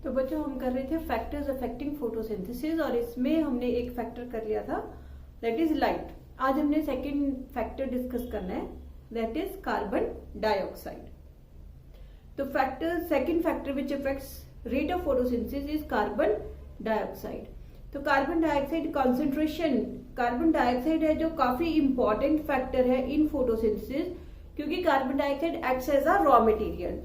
तो बच्चों हम कर रहे थे फैक्टर्स अफेक्टिंग फोटोसिंथेसिस और इसमें हमने एक फैक्टर कर लिया था दैट इज लाइट। आज हमने सेकंड फैक्टर डिस्कस करना है दैट इज कार्बन डाइऑक्साइड। तो second factor which affects rate of photosynthesis is carbon dioxide. तो carbon dioxide concentration, carbon dioxide है जो काफी इंपॉर्टेंट फैक्टर है इन फोटोसिंथेसिस क्योंकि carbon dioxide acts as a raw material.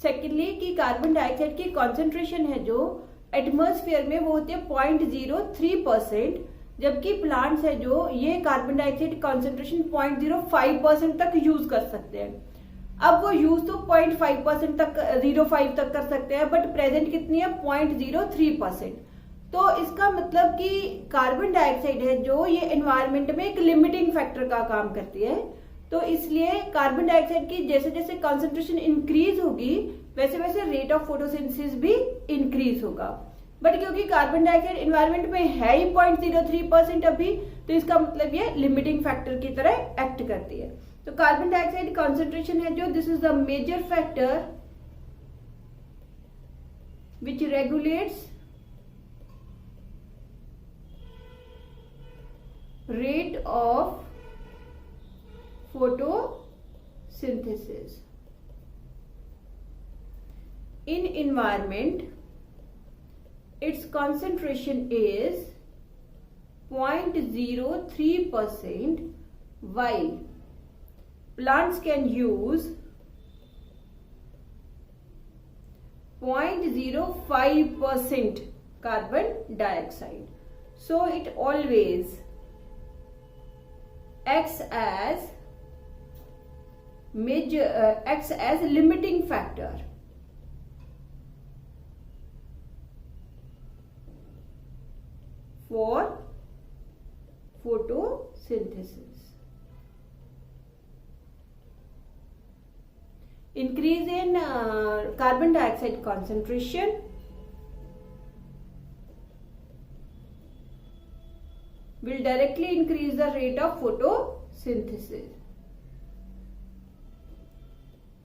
Secondly कि carbon dioxide की concentration है जो एटमॉस्फेयर में वो होती है 0.03%, जबकि प्लांट्स है जो ये कार्बन डाइऑक्साइड कॉन्सेंट्रेशन 0.05% तक यूज कर सकते हैं। अब वो यूज तो 0.5% तक 0.5 तक कर सकते हैं बट प्रेजेंट कितनी है 0.03%। तो इसका मतलब कि कार्बन डाइऑक्साइड है जो ये एनवायरमेंट में एक लिमिटिंग फैक्टर का काम करती है। तो इसलिए कार्बन डाइऑक्साइड की जैसे जैसे कॉन्सेंट्रेशन इंक्रीज होगी वैसे वैसे रेट ऑफ फोटोसिंथेसिस भी इंक्रीज होगा। बट क्योंकि कार्बन डाइऑक्साइड एनवायरमेंट में है ही 0.03% अभी, तो इसका मतलब ये लिमिटिंग फैक्टर की तरह एक्ट करती है। तो कार्बन डाइऑक्साइड कॉन्सेंट्रेशन है जो this is the major factor which regulates rate of photosynthesis in environment. Its concentration is 0.03%, while plants can use 0.05% carbon dioxide. So it always acts as limiting factor for photosynthesis. Increase in carbon dioxide concentration will directly increase the rate of photosynthesis.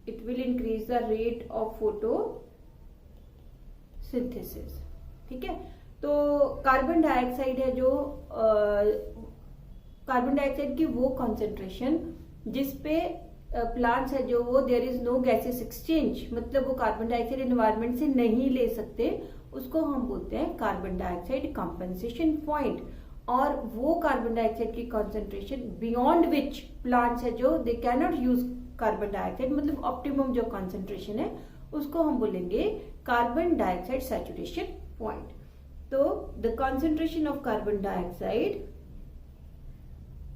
It will increase the rate of photosynthesis. ठीक है, तो carbon dioxide है जो carbon dioxide की वो concentration जिसपे plants है जो वो there is no gases exchange, मतलब वो कार्बन डाइऑक्साइड एनवायरमेंट से नहीं ले सकते, उसको हम बोलते हैं कार्बन डाइऑक्साइड कंपनसेशन पॉइंट। और वो कार्बन डाइऑक्साइड की कॉन्सेंट्रेशन बियॉन्ड विच प्लांट्स है जो they can not use carbon dioxide, मतलब ऑप्टिमम जो कॉन्सेंट्रेशन है उसको हम बोलेंगे कार्बन डाइऑक्साइड सैचुरेशन पॉइंट। तो the concentration of carbon dioxide,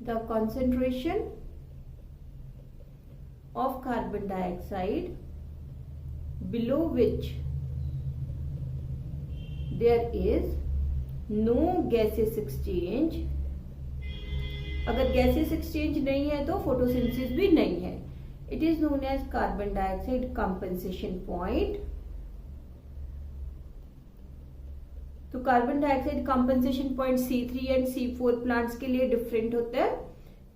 the concentration of carbon dioxide below which there is no gases exchange. अगर गैसेस एक्सचेंज नहीं है तो फोटोसिंथेसिस भी नहीं है। It is known as carbon dioxide compensation point. तो carbon dioxide compensation point C3 and C4 plants के लिए डिफरेंट होता है।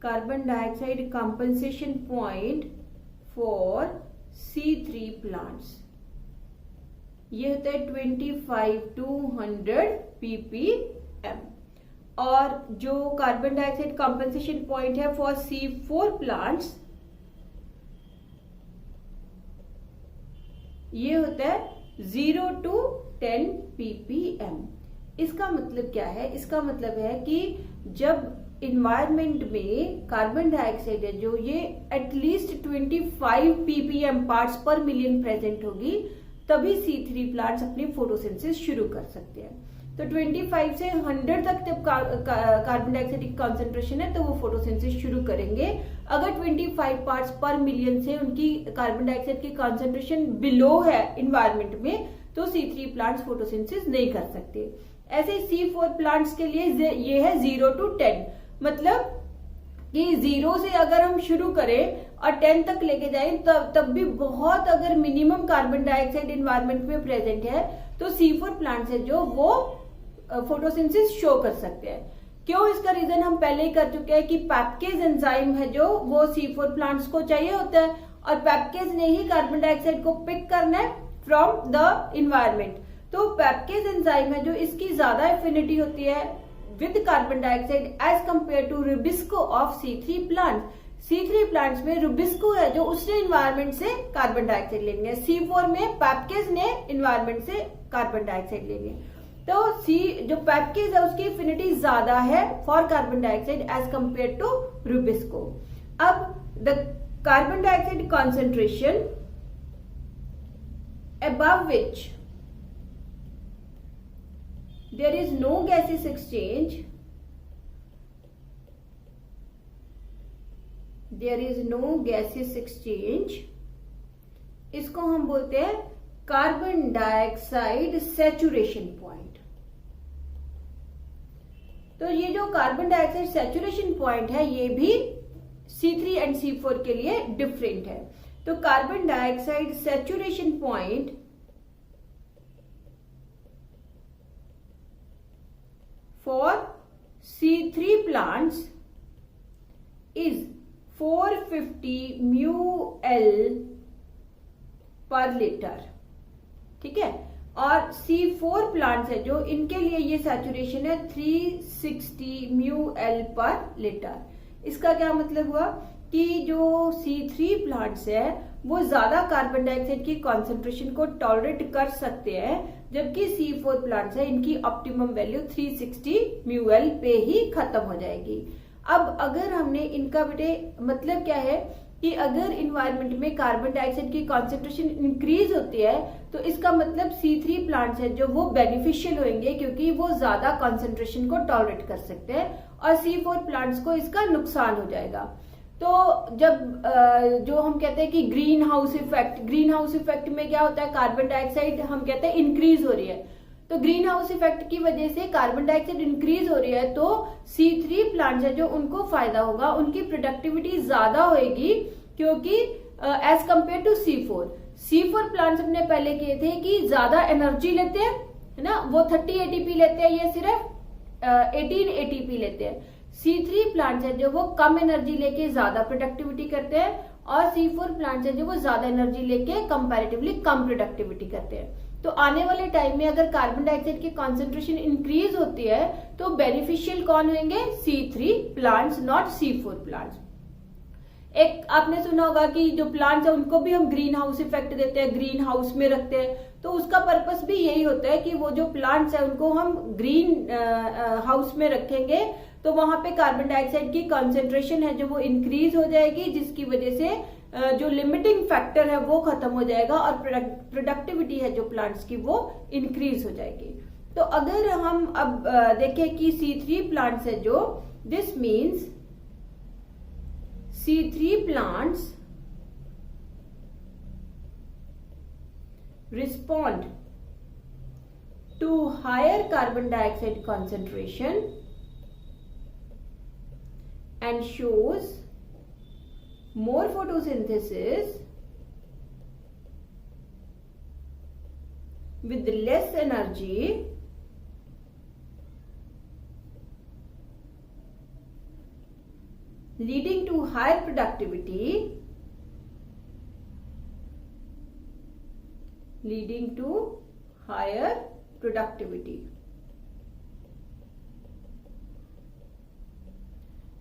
Carbon dioxide compensation point for C3 plants ये होता है 25 to 100 ppm। और जो कार्बन डाइऑक्साइड कंपनसेशन पॉइंट है फॉर C4 प्लांट्स ये होता है 0 to 10 ppm। इसका मतलब क्या है? इसका मतलब है कि जब इन्वायरमेंट में कार्बन डाइऑक्साइड है जो ये एटलीस्ट 25 ppm पार्ट्स पर मिलियन प्रेजेंट होगी तभी C3 प्लांट्स अपनी फोटोसिंथेसिस शुरू कर सकते हैं। तो 25 से 100 तक जब कार्बन डाइऑक्साइड की कॉन्सेंट्रेशन है तो वो फोटोसिंथेसिस शुरू करेंगे। अगर 25 पार्ट्स पर मिलियन से उनकी कार्बन डाइऑक्साइड की कॉन्सेंट्रेशन बिलो है इन्वायरमेंट में तो C3 प्लांट्स फोटोसिंथेसिस नहीं कर सकते। ऐसे C4 प्लांट्स के लिए ये है 0 to 10, मतलब कि 0 से अगर हम शुरू करें और 10 तक लेके जाएं तब भी बहुत अगर मिनिमम कार्बन डाइऑक्साइड एनवायरनमेंट में प्रेजेंट है तो C4 प्लांट्स है जो वो फोटोसिंथेसिस शो कर सकते हैं। क्यों? इसका रीजन हम पहले ही कर चुके हैं कि पैपकेज एंजाइम है जो वो C4 प्लांट्स को चाहिए होता है और पैपकेज ने ही कार्बन डाइऑक्साइड को पिक करना है फ्रॉम द इन्वायरमेंट। तो पेप्केज एंजाइम है जो इसकी ज्यादा एफिनिटी होती है with carbon dioxide as compare to rubisco of C3 plant. C3 plants में रुबिस्को है जो उसने इन्वायरमेंट से कार्बन डाइऑक्साइड लेनी है, C4 में पेप्केज ने इन्वायरमेंट से कार्बन डाइऑक्साइड लेनी है। तो जो पेप्केज है उसकी एफिनिटी ज्यादा है for carbon dioxide as compare to rubisco. अब the carbon dioxide concentration above which there is no gaseous exchange, इसको हम बोलते हैं कार्बन डाइऑक्साइड सैचुरेशन पॉइंट। तो ये जो कार्बन डाइऑक्साइड सैचुरेशन पॉइंट है ये भी C3 एंड C4 के लिए डिफरेंट है। तो carbon dioxide saturation point for C3 plants is 450 μl पर लीटर, ठीक है। और C4 प्लांट्स है जो इनके लिए ये सैचुरेशन है 360 μl पर लीटर। इसका क्या मतलब हुआ कि जो C3 प्लांट्स है वो ज्यादा कार्बन डाइऑक्साइड की कॉन्सेंट्रेशन को टॉलरेट कर सकते हैं, जबकि C4 प्लांट्स है इनकी ऑप्टिमम वैल्यू 360 μl पे ही खत्म हो जाएगी। अब अगर हमने इनका बेटे मतलब क्या है कि अगर इन्वायरमेंट में कार्बन डाइऑक्साइड की कॉन्सेंट्रेशन इंक्रीज होती है तो इसका मतलब C3 प्लांट्स है जो वो बेनिफिशियल होंगे क्योंकि वो ज्यादा कॉन्सेंट्रेशन को टॉलरेट कर सकते हैं, और C4 प्लांट्स को इसका नुकसान हो जाएगा। तो जब जो हम कहते हैं कि ग्रीन हाउस इफेक्ट में क्या होता है, कार्बन डाइऑक्साइड हम कहते हैं इंक्रीज हो रही है, तो ग्रीन हाउस इफेक्ट की वजह से कार्बन डाइऑक्साइड इंक्रीज हो रही है तो C3 प्लांट्स है जो उनको फायदा होगा, उनकी प्रोडक्टिविटी ज्यादा होगी क्योंकि as compare to C4 plants हमने पहले किए थे कि ज्यादा एनर्जी लेते हैं, है ना, वो 30 ATP लेते हैं, ये सिर्फ 18 ATP लेते हैं। C3 प्लांट्स है जो वो कम एनर्जी लेके ज्यादा प्रोडक्टिविटी करते हैं, और C4 प्लांट्स है जो वो ज्यादा एनर्जी लेके कंपैरेटिवली कम प्रोडक्टिविटी करते हैं। तो आने वाले टाइम में अगर कार्बन डाइऑक्साइड की कॉन्सेंट्रेशन इंक्रीज होती है तो बेनिफिशियल कौन होंगे, C3 plants, not C4 plants. एक आपने सुना होगा कि जो प्लांट्स है उनको भी हम ग्रीन हाउस इफेक्ट देते हैं, ग्रीन हाउस में रखते हैं, तो उसका पर्पस भी यही होता है कि वो जो प्लांट्स है उनको हम ग्रीन हाउस में रखेंगे तो वहां पे कार्बन डाइऑक्साइड की कॉन्सेंट्रेशन है जो वो इंक्रीज हो जाएगी, जिसकी वजह से जो लिमिटिंग फैक्टर है वो खत्म हो जाएगा और प्रोडक्टिविटी है जो प्लांट्स की वो इंक्रीज हो जाएगी। तो अगर हम अब देखें कि C3 प्लांट्स है जो, this means C3 plants respond to higher carbon dioxide concentration and shows more photosynthesis with less energy leading to higher productivity,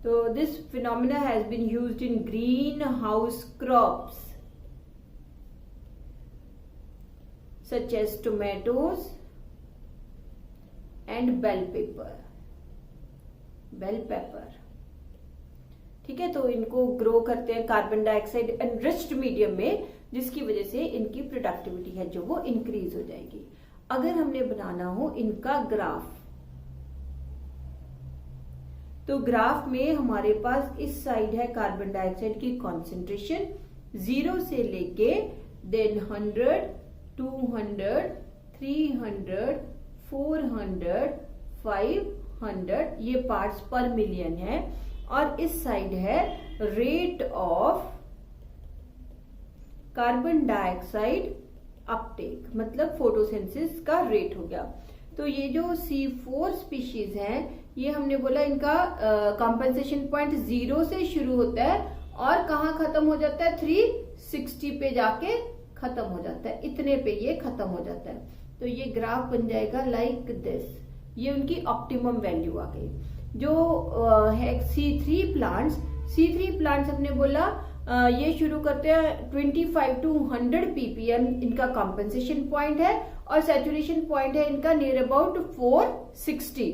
So this phenomena has been used in greenhouse crops such as tomatoes and bell pepper, ठीक है। तो इनको grow करते हैं carbon dioxide enriched medium में, जिसकी वजह से इनकी प्रोडक्टिविटी है जो वो इंक्रीज हो जाएगी। अगर हमने बनाना हो इनका ग्राफ, तो ग्राफ में हमारे पास इस साइड है कार्बन डाइऑक्साइड की कॉन्सेंट्रेशन 0 से लेके देन 100, 200, 300, 400, 500 ये पार्ट्स पर मिलियन है, और इस साइड है rate of carbon dioxide Uptake, मतलब फोटोसिंथेसिस का रेट हो गया। तो ये जो C4 स्पीशीज हैं ये हमने बोला इनका कंपनसेशन पॉइंट 0 से शुरू होता है और कहाँ खत्म हो जाता है, 360 पे जाके खत्म हो जाता है, इतने पे ये खत्म हो जाता है। तो ये ग्राफ बन जाएगा लाइक दिस। ये उनकी ऑप्टिमम वैल्यू आ गई। जो है C3 प्लांट्स हमने बोला ये शुरू करते हैं 25 to 100 ppm इनका कॉम्पेंसेशन पॉइंट है, और सैचुरेशन पॉइंट है इनका नियर अबाउट 460,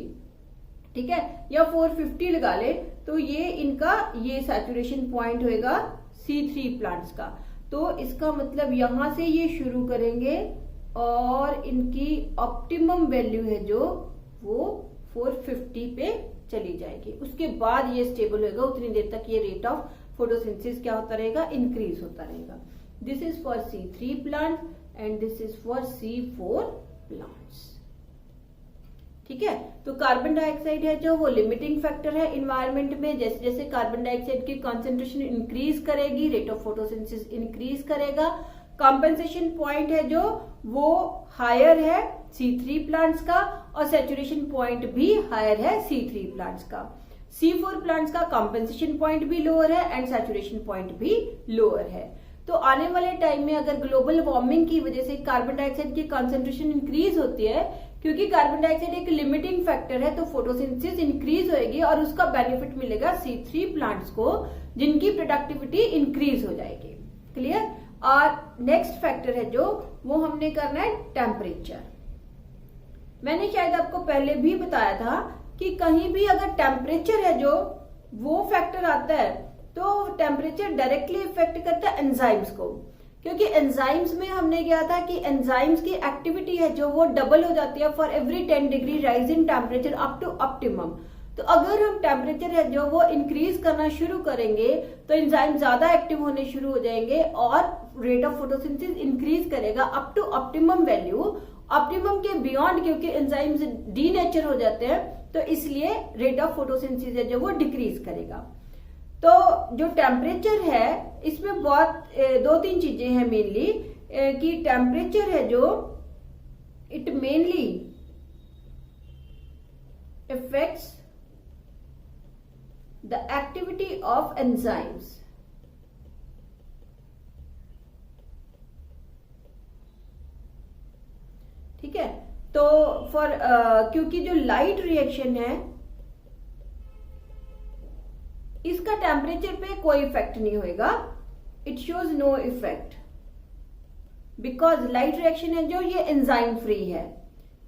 ठीक है, या 450 लगा ले, तो ये इनका ये सैचुरेशन पॉइंट होएगा C3 प्लांट्स का। तो इसका मतलब यहां से ये शुरू करेंगे और इनकी ऑप्टिमम वैल्यू है जो वो 450 पे चली जाएगी। उसके बाद ये स्टेबल होगा, उतनी देर तक ये रेट ऑफ फोटोसिंथेसिस क्या होता रहेगा, इंक्रीज होता रहेगा। This is for C3 plant and this is for C4 plants, ठीक है। तो कार्बन डाइऑक्साइड है जो वो लिमिटिंग फैक्टर है इन्वायरमेंट में। जैसे जैसे कार्बन डाइऑक्साइड की कॉन्सेंट्रेशन इंक्रीज करेगी, रेट ऑफ फोटोसिंथेसिस इंक्रीज करेगा। कॉम्पेंसेशन पॉइंट है जो वो हायर है C3 प्लांट्स का, और सैचुरेशन पॉइंट भी हायर है C3 प्लांट्स का। C4 प्लांट्स का कॉम्पेंसेशन पॉइंट भी लोअर है एंड सैचुरेशन पॉइंट भी लोअर है। तो आने वाले टाइम में अगर ग्लोबल वार्मिंग की वजह से कार्बन डाइऑक्साइड की कॉन्सेंट्रेशन इंक्रीज होती है, क्योंकि कार्बन डाइऑक्साइड एक लिमिटिंग फैक्टर है, तो फोटोसिंथेसिस इंक्रीज होएगी और उसका बेनिफिट मिलेगा C3 प्लांट्स को, जिनकी प्रोडक्टिविटी इंक्रीज हो जाएगी। क्लियर। और नेक्स्ट फैक्टर है जो वो हमने करना है टेम्परेचर। मैंने शायद आपको पहले भी बताया था कि कहीं भी अगर टेम्परेचर है जो वो फैक्टर आता है, तो टेम्परेचर डायरेक्टली इफेक्ट करता है एंजाइम्स को, क्योंकि एंजाइम्स में हमने किया था कि एंजाइम्स की एक्टिविटी है जो वो डबल हो जाती है for every 10 degree rise in temperature up to optimum. तो अगर हम टेम्परेचर है जो वो इंक्रीज करना शुरू करेंगे तो एंजाइम ज्यादा एक्टिव होने शुरू हो जाएंगे और रेट ऑफ फोटोसिंथेसिस इंक्रीज करेगा up to optimum value. Optimum के बियॉन्ड क्योंकि एंजाइम्स डीनेचर हो जाते हैं, तो इसलिए रेट ऑफ फोटोसिंथेसिस है जो वो डिक्रीज करेगा। तो जो टेम्परेचर है इसमें बहुत 2-3 चीजें हैं मेनली, कि टेम्परेचर है जो it mainly affects the activity of enzymes। ठीक है। तो फॉर क्योंकि जो लाइट रिएक्शन है इसका टेम्परेचर पे कोई इफेक्ट नहीं होएगा, it shows no effect, because light reaction है जो ये एंजाइम फ्री है,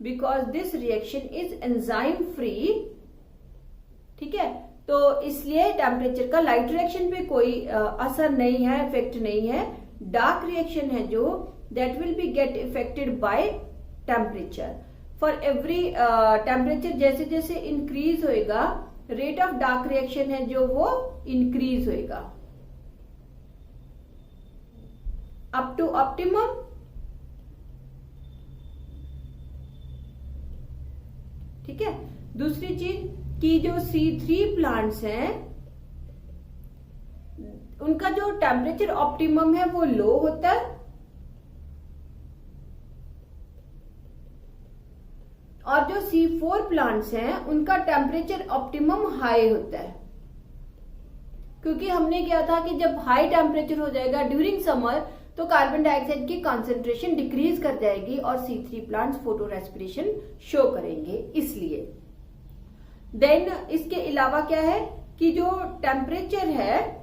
because this reaction is enzyme free. ठीक है, तो इसलिए टेम्परेचर का लाइट रिएक्शन पे कोई असर नहीं है, इफेक्ट नहीं है। डार्क रिएक्शन है जो that will be get affected by temperature. For every temperature जैसे जैसे इंक्रीज होएगा रेट ऑफ डार्क रिएक्शन है जो वो इंक्रीज होएगा अप टू ऑप्टिमम। ठीक है, दूसरी चीज कि जो C3 प्लांट्स हैं उनका जो टेम्परेचर ऑप्टिमम है वो लो होता है, और जो C4 प्लांट्स हैं उनका टेम्परेचर ऑप्टिमम हाई होता है। क्योंकि हमने किया था कि जब हाई टेम्परेचर हो जाएगा ड्यूरिंग समर तो कार्बन डाइऑक्साइड की कॉन्सेंट्रेशन डिक्रीज कर जाएगी और C3 plants photo respiration show करेंगे, इसलिए। देन इसके अलावा क्या है कि जो टेम्परेचर है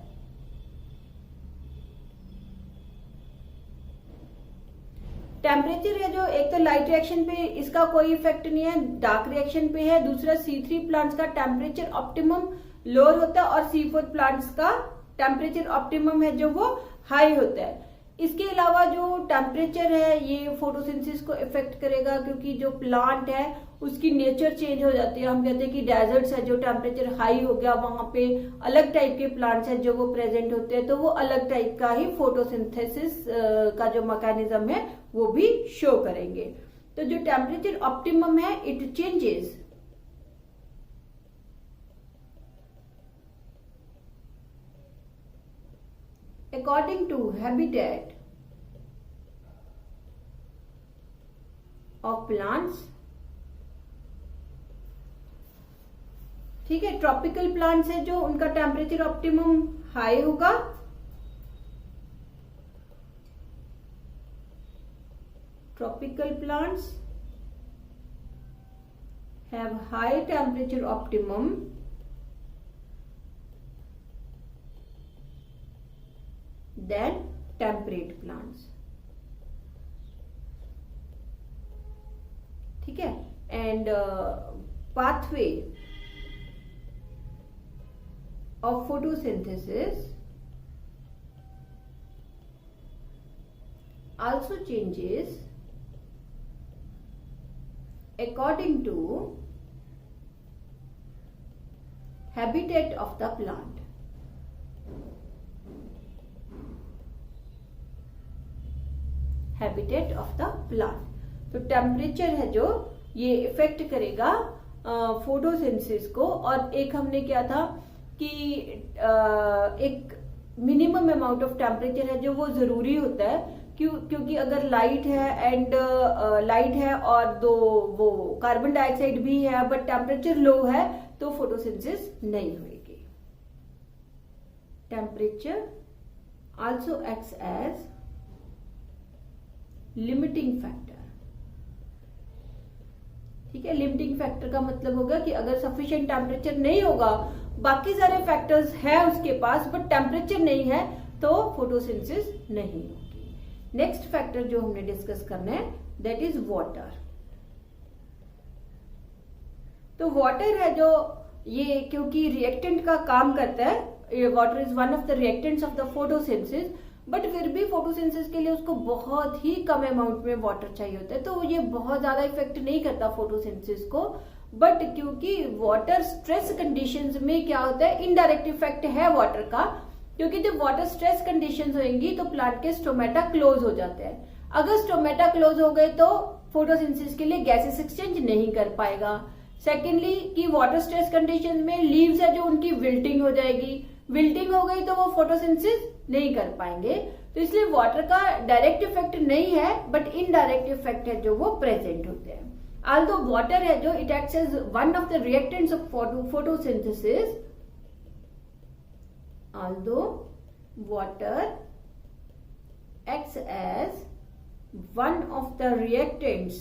जो एक तो लाइट रिएक्शन पे इसका कोई इफेक्ट नहीं है, डार्क रिएक्शन पे है। दूसरा C3 प्लांट्स का टेम्परेचर ऑप्टिमम लोअर होता है और C4 प्लांट्स का टेम्परेचर ऑप्टिमम है जो वो हाई होता है। इसके अलावा जो टेम्परेचर है ये फोटोसिंथेसिस को इफेक्ट करेगा, क्योंकि जो प्लांट है उसकी नेचर चेंज हो जाती है। हम कहते हैं कि डेजर्ट्स है जो टेम्परेचर हाई हो गया वहां पे अलग टाइप के प्लांट्स है जो वो प्रेजेंट होते हैं, तो वो अलग टाइप का ही फोटोसिंथेसिस का जो मैकेनिज्म है वो भी शो करेंगे। तो जो टेम्परेचर ऑप्टिमम है it changes according to habitat of plants। ठीक है, ट्रॉपिकल प्लांट्स है जो उनका टेम्परेचर ऑप्टिमम हाई होगा, tropical plants have high temperature optimum than temperate plants. ठीक है. And pathway of photosynthesis also changes according to habitat of the plant. Habitat of the plant. तो temperature है जो ये इफेक्ट करेगा फोटोसिंथेसिस को. और एक हमने क्या था कि एक मिनिमम अमाउंट ऑफ टेम्परेचर है जो वो जरूरी होता है. क्योंकि अगर लाइट है और दो वो कार्बन डाइऑक्साइड भी है बट टेम्परेचर लो है तो फोटोसिंथेसिस नहीं होगी. Temperature also acts as limiting factor. ठीक है. लिमिटिंग फैक्टर का मतलब होगा कि अगर सफिशिएंट टेम्परेचर नहीं होगा, बाकी सारे फैक्टर्स है उसके पास बट टेम्परेचर नहीं है तो फोटोसिंथेसिस नहीं होगी. नेक्स्ट फैक्टर जो हमने डिस्कस करना है दैट इज वाटर. तो वाटर है जो ये क्योंकि रिएक्टेंट का काम करता है, water is one of the reactants of the photosynthesis, but फिर भी फोटोसिंथेसिस के लिए उसको बहुत ही कम अमाउंट में वाटर चाहिए होता है. तो ये बहुत ज्यादा इफेक्ट नहीं करता फोटोसिंथेसिस को. बट क्योंकि वाटर स्ट्रेस कंडीशंस में क्या होता है, इनडायरेक्ट इफेक्ट है वाटर का. क्योंकि जब वाटर स्ट्रेस कंडीशंस होंगी तो प्लांट के स्टोमेटा क्लोज हो जाते हैं. अगर स्टोमेटा क्लोज हो गए तो फोटोसिंथेसिस के लिए गैसेस एक्सचेंज नहीं कर पाएगा. सेकेंडली कि वाटर स्ट्रेस कंडीशन में लीव्स है जो उनकी विल्टिंग हो जाएगी. विल्टिंग हो गई तो वो फोटोसिंथेसिस नहीं कर पाएंगे. तो इसलिए वाटर का डायरेक्ट इफेक्ट नहीं है बट इनडायरेक्ट इफेक्ट है जो वो प्रेजेंट होते हैं. although water है जो it acts as one of the reactants of photosynthesis. Although water acts as one of the reactants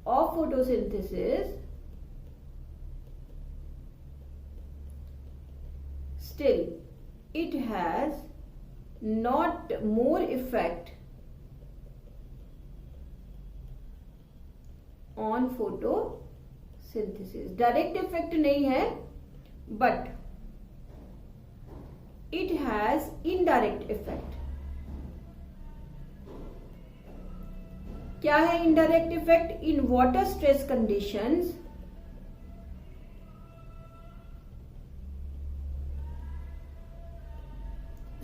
of photosynthesis, still it has not more effect on photosynthesis. Direct effect नहीं है but it has indirect effect. क्या है indirect effect? In water stress conditions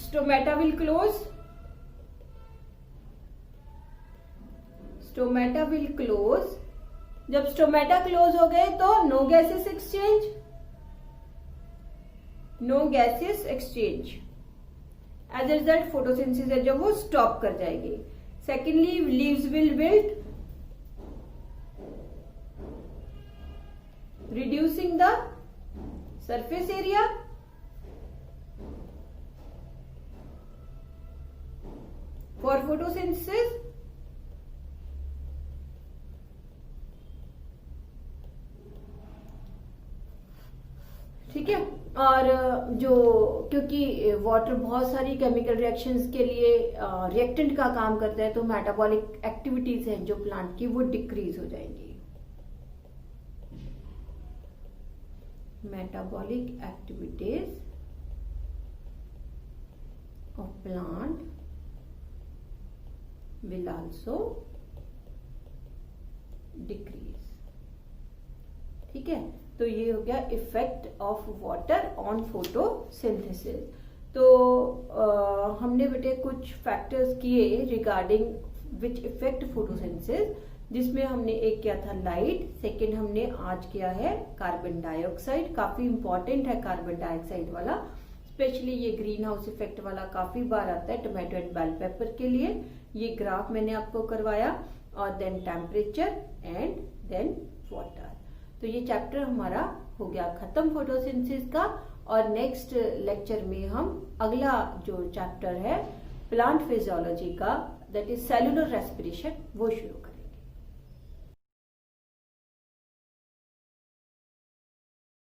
stomata will close. Stomata will close. जब stomata close हो गए तो no gases exchange. No gases exchange as a result photosynthesis है जो वो स्टॉप कर जाएगी. Secondly leaves will wilt reducing the surface area. For photosynthesis ठीक है. और जो क्योंकि वाटर बहुत सारी केमिकल रिएक्शंस के लिए रिएक्टेंट का काम करता है तो मेटाबॉलिक एक्टिविटीज हैं जो प्लांट की वो डिक्रीज हो जाएंगी. Metabolic activities of plant will also decrease. ठीक है. तो ये हो गया effect of water on photosynthesis. तो हमने बेटे कुछ फैक्टर्स किए रिगार्डिंग विच इफेक्ट फोटोसिंथेसिस, जिसमें हमने एक किया था लाइट. सेकंड हमने आज किया है कार्बन डाइऑक्साइड. काफी इंपॉर्टेंट है कार्बन डाइऑक्साइड वाला. स्पेशली ये ग्रीन हाउस इफेक्ट वाला काफी बार आता है टोमेटो एंड बेल पेपर के लिए. ये ग्राफ मैंने आपको करवाया. और then temperature and then water. तो ये चैप्टर हमारा हो गया खत्म फोटोसिंथेसिस का. और नेक्स्ट लेक्चर में हम अगला जो चैप्टर है प्लांट फिजियोलॉजी का दैट इज सेलुलर रेस्पिरेशन वो शुरू करेंगे.